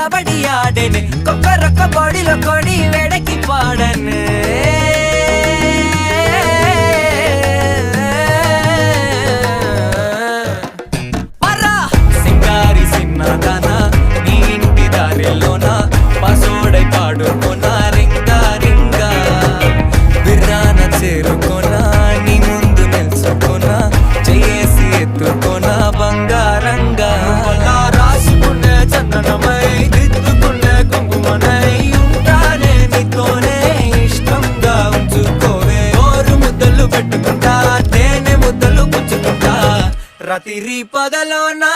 కబడ్డీ ఆడేనే కొక్కరొక్క బాడీలో కొడి వేడకి పాడనే పరా సింగారి సిన్నదానా నీ ఇంటి దారిలోన పసోడై పాడుకోనా రింగా రింగా బిర్రాన చేరుకోనా నీ ముందు నిల్చుకోనా చేసి ఎత్తుకోనా బంగారంగా రాసుకునే చందనమై దిద్దుకునే కుంకుమనై ఉంటానే నీతోనే ఇష్టంగా ఉంచుకోవే ఓరు ముద్దలు పెట్టుకుంటా తేనె ముద్దలు పుచ్చుకుంటా రాత్రి పగలో నా